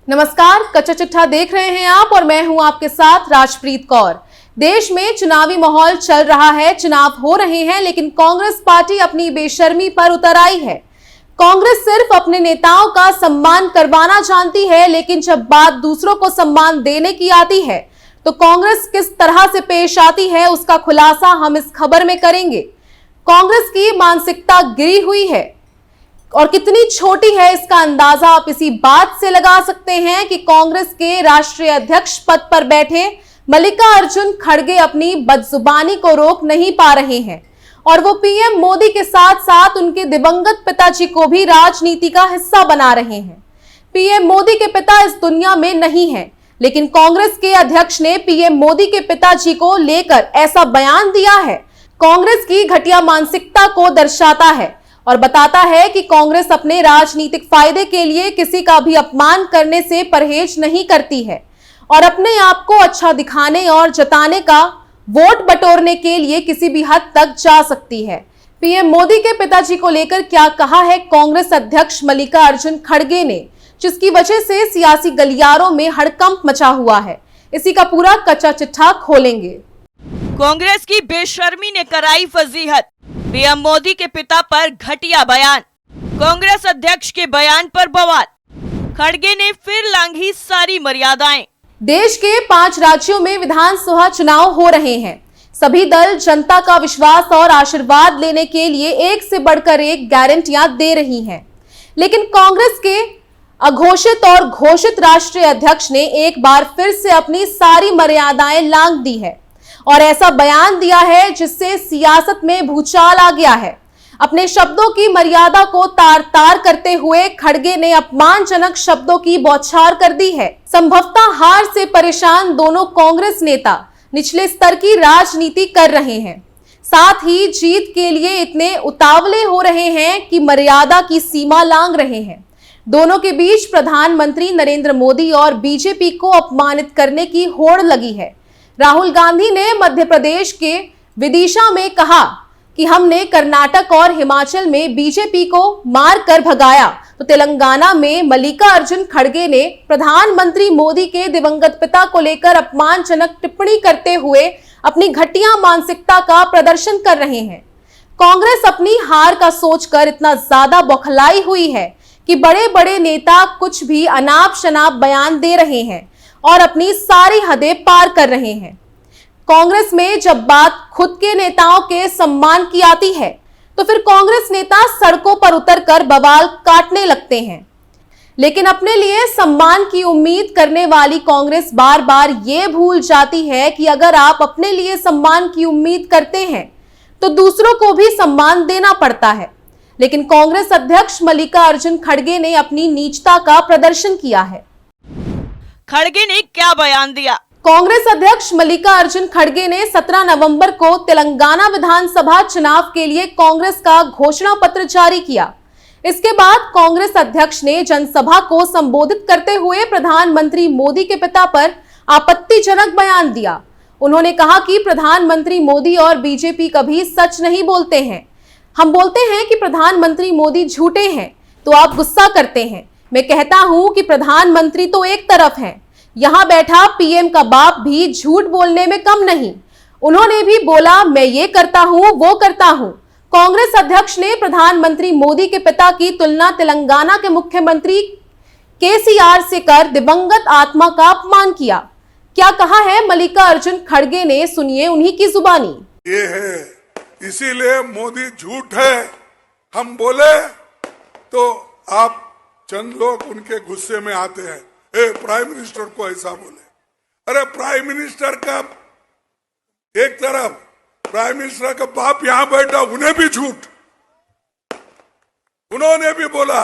नमस्कार, कच्चा चिट्ठा देख रहे हैं आप और मैं हूं आपके साथ राजप्रीत कौर। देश में चुनावी माहौल चल रहा है, चुनाव हो रहे हैं, लेकिन कांग्रेस पार्टी अपनी बेशर्मी पर उतर आई है। कांग्रेस सिर्फ अपने नेताओं का सम्मान करवाना जानती है, लेकिन जब बात दूसरों को सम्मान देने की आती है तो कांग्रेस किस तरह से पेश आती है, उसका खुलासा हम इस खबर में करेंगे। कांग्रेस की मानसिकता गिरी हुई है और कितनी छोटी है, इसका अंदाजा आप इसी बात से लगा सकते हैं कि कांग्रेस के राष्ट्रीय अध्यक्ष पद पर बैठे मल्लिकार्जुन खड़गे अपनी बदजुबानी को रोक नहीं पा रहे हैं और वो पीएम मोदी के साथ साथ उनके दिवंगत पिताजी को भी राजनीति का हिस्सा बना रहे हैं। पीएम मोदी के पिता इस दुनिया में नहीं है, लेकिन कांग्रेस के अध्यक्ष ने पीएम मोदी के पिताजी को लेकर ऐसा बयान दिया है। कांग्रेस की घटिया मानसिकता को दर्शाता है और बताता है कि कांग्रेस अपने राजनीतिक फायदे के लिए किसी का भी अपमान करने से परहेज नहीं करती है और अपने आप को अच्छा दिखाने और जताने का वोट बटोरने के लिए किसी भी हद तक जा सकती है। पीएम मोदी के पिताजी को लेकर क्या कहा है कांग्रेस अध्यक्ष मल्लिकार्जुन खड़गे ने, जिसकी वजह से सियासी गलियारों में हड़कंप मचा हुआ है, इसी का पूरा कच्चा चिट्ठा खोलेंगे। कांग्रेस की बेशर्मी ने कराई फजीहत, पीएम मोदी के पिता पर घटिया बयान। कांग्रेस अध्यक्ष के बयान पर बवाल, खड़गे ने फिर लांघी सारी मर्यादाएं। देश के 5 राज्यों में विधानसभा चुनाव हो रहे हैं। सभी दल जनता का विश्वास और आशीर्वाद लेने के लिए एक से बढ़कर एक गारंटियां दे रही हैं, लेकिन कांग्रेस के अघोषित और घोषित राष्ट्रीय अध्यक्ष ने एक बार फिर से अपनी सारी मर्यादाएं लांघ दी है और ऐसा बयान दिया है जिससे सियासत में भूचाल आ गया है। अपने शब्दों की मर्यादा को तार तार करते हुए खड़गे ने अपमानजनक शब्दों की बौछार कर दी है। संभवतः हार से परेशान दोनों कांग्रेस नेता निचले स्तर की राजनीति कर रहे हैं, साथ ही जीत के लिए इतने उतावले हो रहे हैं कि मर्यादा की सीमा लांघ रहे हैं। दोनों के बीच प्रधानमंत्री नरेंद्र मोदी और बीजेपी को अपमानित करने की होड़ लगी है। राहुल गांधी ने मध्य प्रदेश के विदिशा में कहा कि हमने कर्नाटक और हिमाचल में बीजेपी को मार कर भगाया, तो तेलंगाना में मल्लिकार्जुन खड़गे ने प्रधानमंत्री मोदी के दिवंगत पिता को लेकर अपमानजनक टिप्पणी करते हुए अपनी घटिया मानसिकता का प्रदर्शन कर रहे हैं। कांग्रेस अपनी हार का सोचकर इतना ज्यादा बौखलाई हुई है कि बड़े बड़े नेता कुछ भी अनाप शनाप बयान दे रहे हैं और अपनी सारी हदें पार कर रहे हैं। कांग्रेस में जब बात खुद के नेताओं के सम्मान की आती है तो फिर कांग्रेस नेता सड़कों पर उतरकर बवाल काटने लगते हैं, लेकिन अपने लिए सम्मान की उम्मीद करने वाली कांग्रेस बार बार ये भूल जाती है कि अगर आप अपने लिए सम्मान की उम्मीद करते हैं तो दूसरों को भी सम्मान देना पड़ता है। लेकिन कांग्रेस अध्यक्ष मल्लिकार्जुन खड़गे ने अपनी नीचता का प्रदर्शन किया है। खड़गे ने क्या बयान दिया? कांग्रेस अध्यक्ष मल्लिकार्जुन खड़गे ने 17 नवंबर को तेलंगाना विधानसभा चुनाव के लिए कांग्रेस का घोषणा पत्र जारी किया। इसके बाद कांग्रेस अध्यक्ष ने जनसभा को संबोधित करते हुए प्रधानमंत्री मोदी के पिता पर आपत्तिजनक बयान दिया। उन्होंने कहा कि प्रधानमंत्री मोदी और बीजेपी कभी सच नहीं बोलते हैं। हम बोलते हैं कि प्रधानमंत्री मोदी झूठे हैं तो आप गुस्सा करते हैं। मैं कहता हूं कि प्रधानमंत्री तो एक तरफ हैं, यहां बैठा पीएम का बाप भी झूठ बोलने में कम नहीं। उन्होंने भी बोला मैं ये करता हूं, वो करता हूं। कांग्रेस अध्यक्ष ने प्रधानमंत्री मोदी के पिता की तुलना तेलंगाना के मुख्यमंत्री केसीआर से कर दिवंगत आत्मा का अपमान किया। क्या कहा है मल्लिकार्जुन खड़गे ने, सुनिए उन्हीं की जुबानी। ये है, इसीलिए मोदी झूठ है। हम बोले तो आप चंद लोग उनके गुस्से में आते हैं, प्राइम मिनिस्टर को ऐसा बोले। अरे प्राइम मिनिस्टर का एक तरफ, प्राइम मिनिस्टर का बाप यहां बैठा, उन्हें भी झूठ। उन्होंने भी बोला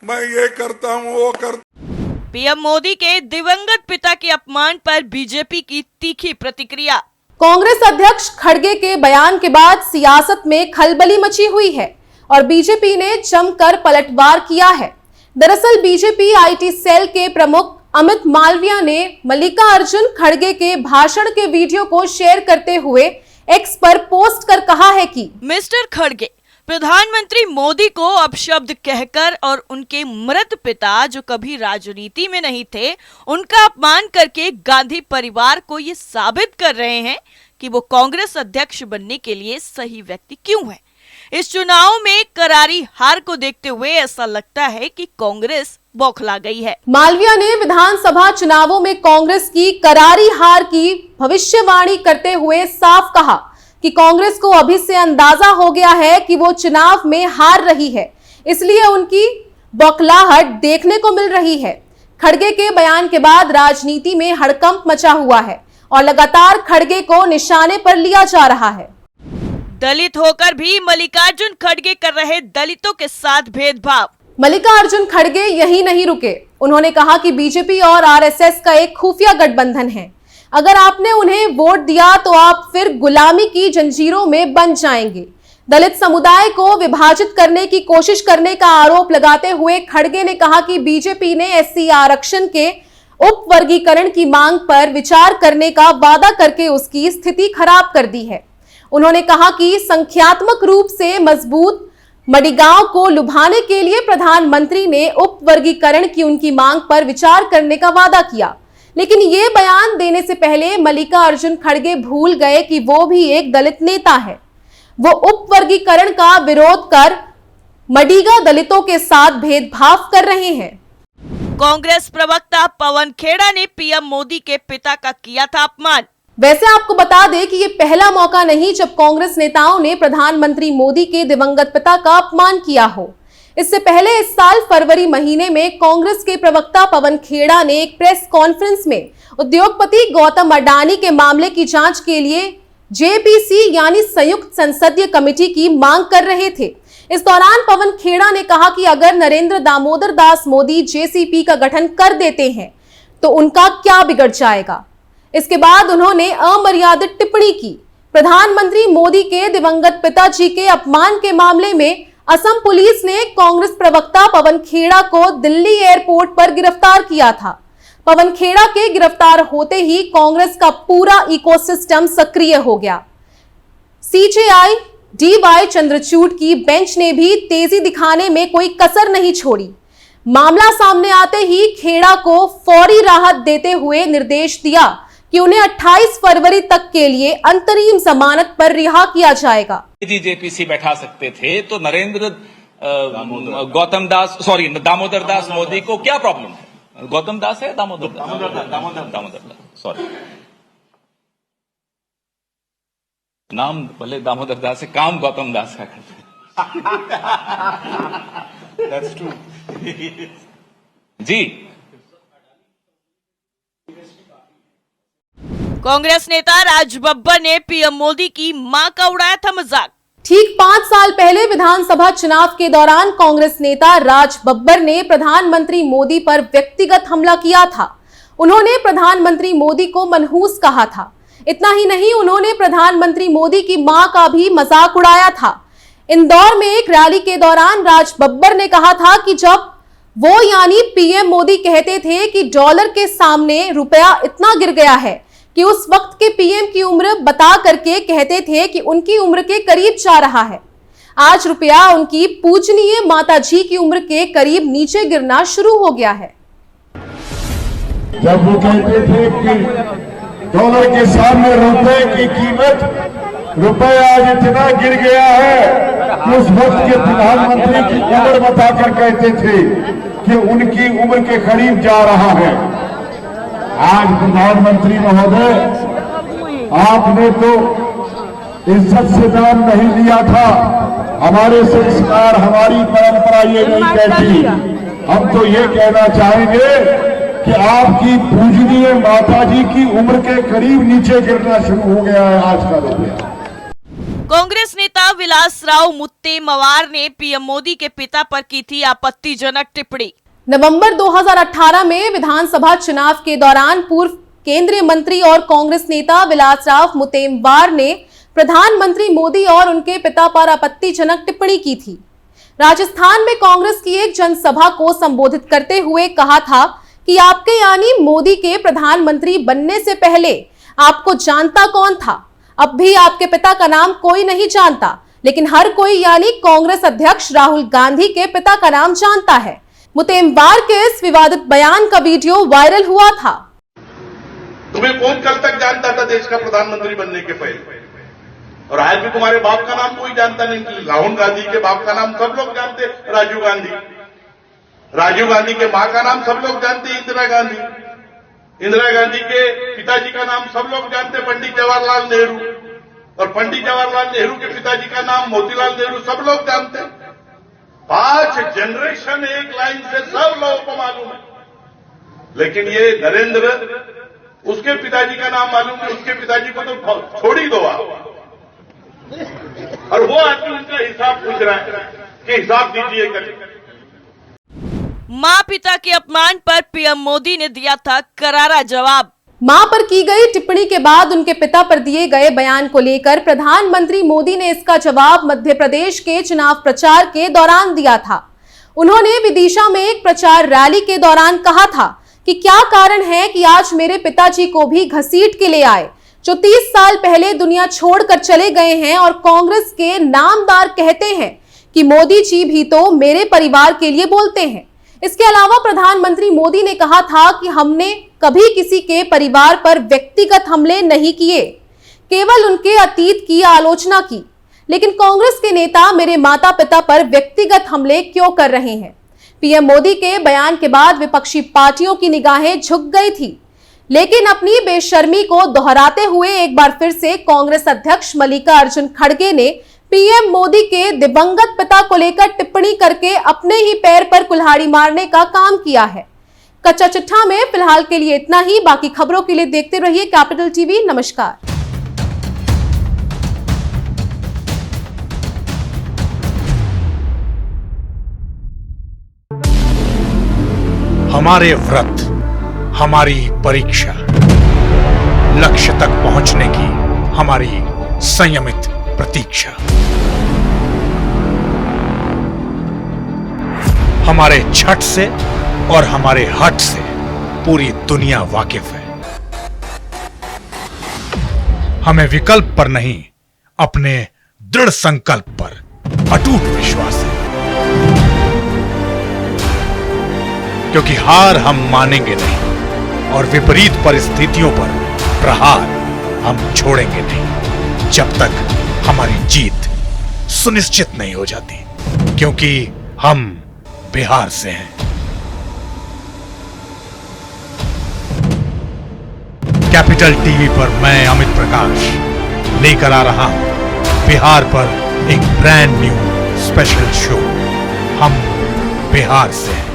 मैं ये करता हूं, वो करता। पीएम मोदी के दिवंगत पिता के अपमान पर बीजेपी की तीखी प्रतिक्रिया। कांग्रेस अध्यक्ष खड़गे के बयान के बाद सियासत में खलबली मची हुई है और बीजेपी ने जमकर पलटवार किया है। दरअसल बीजेपी आईटी सेल के प्रमुख अमित मालविया ने मल्लिकार्जुन खड़गे के भाषण के वीडियो को शेयर करते हुए एक्स पर पोस्ट कर कहा है कि मिस्टर खड़गे, प्रधानमंत्री मोदी को अपशब्द कहकर और उनके मृत पिता जो कभी राजनीति में नहीं थे उनका अपमान करके गांधी परिवार को ये साबित कर रहे हैं कि वो कांग्रेस अध्यक्ष बनने के लिए सही व्यक्ति क्यों है। इस चुनाव में करारी हार को देखते हुए ऐसा लगता है कि कांग्रेस बौखला गई है। मालवीया ने विधानसभा चुनावों में कांग्रेस की करारी हार की भविष्यवाणी करते हुए साफ कहा कि कांग्रेस को अभी से अंदाजा हो गया है कि वो चुनाव में हार रही है, इसलिए उनकी बौखलाहट देखने को मिल रही है। खड़गे के बयान के बाद राजनीति में हड़कंप मचा हुआ है और लगातार खड़गे को निशाने पर लिया जा रहा है। दलित होकर भी मल्लिकार्जुन खड़गे कर रहे दलितों के साथ भेदभाव। मल्लिकार्जुन खड़गे यही नहीं रुके। उन्होंने कहा कि बीजेपी और आरएसएस का एक खुफिया गठबंधन है। अगर आपने उन्हें वोट दिया तो आप फिर गुलामी की जंजीरों में बंध जाएंगे। दलित समुदाय को विभाजित करने की कोशिश करने का आरोप लगाते हुए खड़गे ने कहा कि बीजेपी ने एससी आरक्षण के उप वर्गीकरण की मांग पर विचार करने का वादा करके उसकी स्थिति खराब कर दी है। उन्होंने कहा कि संख्यात्मक रूप से मजबूत मडीगांव को लुभाने के लिए प्रधानमंत्री ने उप वर्गीकरण की उनकी मांग पर विचार करने का वादा किया, लेकिन ये बयान देने से पहले मल्लिकार्जुन खड़गे भूल गए कि वो भी एक दलित नेता है। वो उप वर्गीकरण का विरोध कर मडीगा दलितों के साथ भेदभाव कर रहे हैं। कांग्रेस प्रवक्ता पवन खेड़ा ने पीएम मोदी के पिता का किया था अपमान। वैसे आपको बता दें कि ये पहला मौका नहीं जब कांग्रेस नेताओं ने प्रधानमंत्री मोदी के दिवंगत पिता का अपमान किया हो। इससे पहले इस साल फरवरी महीने में कांग्रेस के प्रवक्ता पवन खेड़ा ने एक प्रेस कॉन्फ्रेंस में उद्योगपति गौतम अडानी के मामले की जांच के लिए जेपीसी यानी संयुक्त संसदीय कमेटी की मांग कर रहे थे। इस दौरान पवन खेड़ा ने कहा कि अगर नरेंद्र दामोदर दास मोदी जेसीपी का गठन कर देते हैं तो उनका क्या बिगड़ जाएगा। इसके बाद उन्होंने अमर्यादित टिप्पणी की। प्रधानमंत्री मोदी के दिवंगत पिताजी के अपमान के मामले में असम पुलिस ने कांग्रेस प्रवक्ता पवन खेड़ा को दिल्ली एयरपोर्ट पर गिरफ्तार किया था। पवन खेड़ा के गिरफ्तार होते ही कांग्रेस का पूरा इकोसिस्टम सक्रिय हो गया। सीजेआई डीवाई चंद्रचूड़ की बेंच ने भी तेजी दिखाने में कोई कसर नहीं छोड़ी। मामला सामने आते ही खेड़ा को फौरी राहत देते हुए निर्देश दिया कि उन्हें 28 फरवरी तक के लिए अंतरिम जमानत पर रिहा किया जाएगा। जेपीसी बैठा सकते थे तो नरेंद्र दामोदर दास मोदी को क्या प्रॉब्लम है? गौतम दास है दामोदर दास सॉरी नाम भले दामोदर दास है, काम गौतम दास का करते That's true. जी कांग्रेस नेता राज बब्बर ने पीएम मोदी की मां का उड़ाया था मजाक। ठीक 5 साल पहले विधानसभा चुनाव के दौरान कांग्रेस नेता राज बब्बर ने प्रधानमंत्री मोदी पर व्यक्तिगत हमला किया था। उन्होंने प्रधानमंत्री मोदी को मनहूस कहा था। इतना ही नहीं, उन्होंने प्रधानमंत्री मोदी की मां का भी मजाक उड़ाया था। इंदौर में एक रैली के दौरान राज बब्बर ने कहा था कि जब वो यानी पीएम मोदी कहते थे कि डॉलर के सामने रुपया इतना गिर गया है कि उस वक्त के पीएम की उम्र बता करके कहते थे कि उनकी उम्र के करीब जा रहा है। आज रुपया उनकी पूजनीय माताजी की उम्र के करीब नीचे गिरना शुरू हो गया है। जब वो कहते थे कि डॉलर के सामने रुपए की कीमत रुपया आज इतना गिर गया है कि उस वक्त के प्रधानमंत्री की उम्र बताकर कहते थे कि उनकी उम्र के करीब जा रहा है। आज प्रधानमंत्री महोदय, आपने तो इज्जत से दाम नहीं लिया था। हमारे संस्कार, हमारी परंपरा ये नहीं कहती। हम तो ये कहना चाहेंगे कि आपकी पूजनीय माताजी की उम्र के करीब नीचे गिरना शुरू हो गया है आज का रुपया। कांग्रेस नेता विलासराव मुत्तेमवार ने पीएम मोदी के पिता पर की थी आपत्तिजनक टिप्पणी। नवंबर 2018 में विधानसभा चुनाव के दौरान पूर्व केंद्रीय मंत्री और कांग्रेस नेता विलासराव मुत्तेमवार ने प्रधानमंत्री मोदी और उनके पिता पर आपत्तिजनक टिप्पणी की थी। राजस्थान में कांग्रेस की एक जनसभा को संबोधित करते हुए कहा था कि आपके यानी मोदी के प्रधानमंत्री बनने से पहले आपको जानता कौन था? अब भी आपके पिता का नाम कोई नहीं जानता। लेकिन हर कोई यानी कांग्रेस अध्यक्ष राहुल गांधी के पिता का नाम जानता है। मुतेमवार के इस विवादित बयान का वीडियो वायरल हुआ था। तुम्हें कौन कल तक जानता था देश का प्रधानमंत्री बनने के पहले? और आज भी तुम्हारे बाप का नाम कोई जानता नहीं। राहुल गांधी के बाप का नाम सब लोग जानते, राजीव गांधी। राजीव गांधी के मां का नाम सब लोग जानते, इंदिरा गांधी। इंदिरा गांधी के पिताजी का नाम सब लोग जानते, पंडित जवाहरलाल नेहरू। और पंडित जवाहरलाल नेहरू के पिताजी का नाम मोतीलाल नेहरू सब लोग जानते हैं। 5 जनरेशन एक लाइन से सब लोगों को मालूम है। लेकिन ये नरेंद्र, उसके पिताजी का नाम मालूम है, उसके पिताजी को तो छोड़ ही दो आप। और वो आदमी उनका हिसाब पूछ रहा है कि हिसाब दीजिए करके। मां पिता के अपमान पर पीएम मोदी ने दिया था करारा जवाब। मां पर की गई टिप्पणी के बाद उनके पिता पर दिए गए बयान को लेकर प्रधानमंत्री मोदी ने इसका जवाब मध्य प्रदेश के चुनाव प्रचार के दौरान दिया था। उन्होंने विदिशा में एक प्रचार रैली के दौरान कहा था कि क्या कारण है कि आज मेरे पिताजी को भी घसीट के ले आए, जो 30 साल पहले दुनिया छोड़कर चले गए हैं। और कांग्रेस के नामदार कहते हैं कि मोदी जी भी तो मेरे परिवार के लिए बोलते हैं। इसके अलावा प्रधानमंत्री मोदी ने कहा था कि हमने कभी किसी के परिवार पर व्यक्तिगत हमले नहीं किए, केवल उनके अतीत की आलोचना की। लेकिन कांग्रेस के नेता मेरे माता पिता पर व्यक्तिगत हमले क्यों कर रहे हैं? पीएम मोदी के बयान के बाद विपक्षी पार्टियों की निगाहें झुक गई थी, लेकिन अपनी बेशर्मी को दोहराते हुए एक बार फिर से कांग्रेस अध्यक्ष मल्लिकार्जुन खड़गे ने पीएम मोदी के दिवंगत पिता को लेकर टिप्पणी करके अपने ही पैर पर कुल्हाड़ी मारने का काम किया है। कच्चा चिट्ठा में फिलहाल के लिए इतना ही। बाकी खबरों के लिए देखते रहिए कैपिटल टीवी। नमस्कार। हमारे व्रत, हमारी परीक्षा, लक्ष्य तक पहुंचने की हमारी संयमित प्रतीक्षा। हमारे छठ से और हमारे हठ से पूरी दुनिया वाकिफ है। हमें विकल्प पर नहीं, अपने दृढ़ संकल्प पर अटूट विश्वास है। क्योंकि हार हम मानेंगे नहीं और विपरीत परिस्थितियों पर प्रहार हम छोड़ेंगे नहीं, जब तक हमारी जीत सुनिश्चित नहीं हो जाती। क्योंकि हम बिहार से हैं। कैपिटल टीवी पर मैं अमित प्रकाश लेकर आ रहा हूं बिहार पर एक ब्रांड न्यू स्पेशल शो। हम बिहार से हैं।